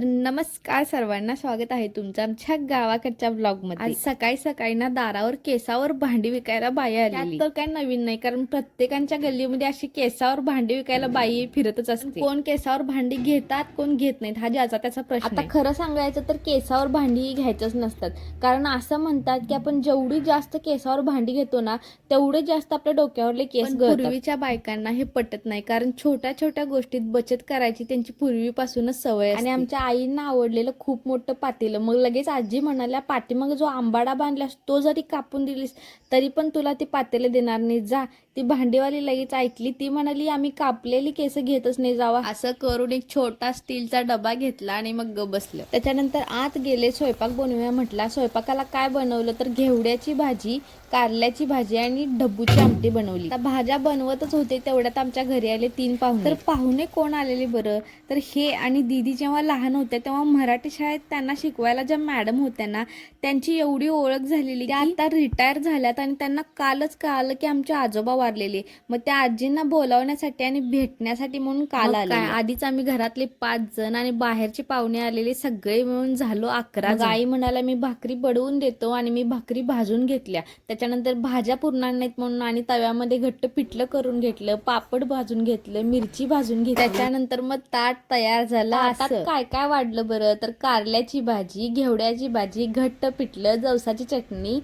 नमस्कार सर्वांना, स्वागत आहे तुमचं आमच्या गावाकडच्या ब्लॉग मध्ये। आज सकाळी सकाळी ना दारावर केसावर भांडी विकायला बाई आली। तर काय नवीन नाही, कारण प्रत्येकांच्या गल्लीमध्ये अशी केसावर भांडी विकायला बाई फिरतच असते। कोण केसावर भांडी घेतात, कोण घेत नाहीत, हा ज्याचा त्याचा प्रश्न। आता खरं सांगायचं तर केसावर भांडी घ्यायचंच नसतात, कारण असं म्हणतात की आपण जेवढी जास्त केसावर भांडी घेतो ना तेवढे जास्त आपल्या डोक्यावरले केस गळतात। पूर्वीच्या बायकांना हे पटत नाही, कारण छोट्या छोट्या गोष्टीत बचत करायची त्यांची पूर्वीपासूनच सवय असते। आणि आमच्या आईंना आवडलेलं खूप मोठं पातेलं। मग लगेच आजी म्हणाल्या, पाठीमागे जो आंबाडा बांधलास तो जरी कापून दिलीस तरी पण तुला ती पातेलं देणार नाही, जा। ती भांडीवाली लगेच ऐकली, ती म्हणाली, आम्ही कापलेली केस घेतच नाही, जावा। असं करून एक छोटा स्टीलचा डबा घेतला आणि मग ग बसलं। त्याच्यानंतर आत गेले, स्वयंपाक बनवूया म्हटला। स्वयंपाकाला काय बनवलं तर घेवड्याची भाजी, कारल्याची भाजी आणि ढब्बूची आमटी बनवली। भाज्या बनवतच होते तेवढ्यात आमच्या घरी आले 3 पाहुणे। तर पाहुणे कोण आलेले बरं, तर हे आणि दीदी जेव्हा लहान होत्या तेव्हा मराठी शाळेत त्यांना शिकवायला ज्या मॅडम होत्या ना, त्यांची एवढी ओळख झालेली की आता रिटायर झाल्यात आणि त्यांना कालच कळालं की आमचे आजोबा वारलेले। मग त्या आजींना बोलावण्यासाठी आणि भेटण्यासाठी म्हणून काल आले। आधीच आम्ही घरातले 5 जण आणि बाहेरचे पाहुणे आलेले, सगळे मिळून झालो 11 जण। आई म्हणाला, मी भाकरी बडवून देतो, आणि मी भाकरी भाजून घेतल्या। त्याच्यानंतर भाज्या पुरणार नाहीत म्हणून आणि तव्यामध्ये घट्ट पिठलं करून घेतलं, पापड भाजून घेतलं, मिरची भाजून घेतली। त्याच्यानंतर मग ताट तयार झालं। आता काय काय वाढलं बरं, तर कारल्याची भाजी, घेवड्याची भाजी, घट्ट पिठलं, जवसाची चटणी,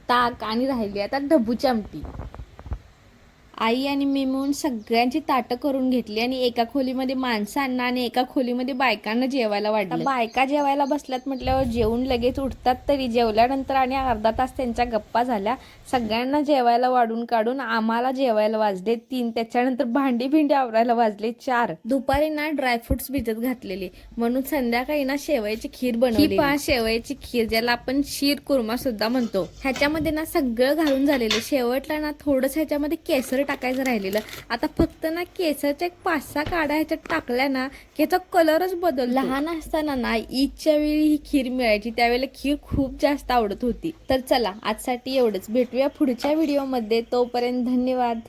ताक आणि राहिली आता ढब्बूची आमटी। आई आणि मी मिळून सगळ्यांची ताटं करून घेतली आणि एका खोलीमध्ये माणसांना आणि एका खोलीमध्ये बायकांना जेवायला वाढलं। बायका जेवायला बसल्यात म्हटल्यावर जेवून लगेच उठतात, तरी जेवल्यानंतर आणि अर्धा तास त्यांच्या गप्पा झाल्या। सगळ्यांना जेवायला वाढून काढून आम्हाला जेवायला वाजले 3, त्याच्यानंतर भांडी भिंडी आवरायला वाजले 4। दुपारी ना ड्रायफ्रुट्स भिजत घातलेले, म्हणून संध्याकाळी ना शेवयाची खीर बनवली। शेवयाची खीर, ज्याला आपण शीर कुर्मा सुद्धा म्हणतो, ह्याच्यामध्ये ना सगळं घालून झालेलं। शेवटला ना थोडंसं ह्याच्यामध्ये केसर टाकायचं राहिलेलं। आता फक्त ना केसरच्या 5-6 काड्या ह्याच्यात टाकल्या ना की ह्याचा कलरच बदलतो। लहान असताना ना ईदच्या वेळी ही खीर मिळायची, त्यावेळेला खीर खूप जास्त आवडत होती। तर चला, आजसाठी एवढंच, भेटूया पुढच्या व्हिडिओमध्ये, तोपर्यंत धन्यवाद।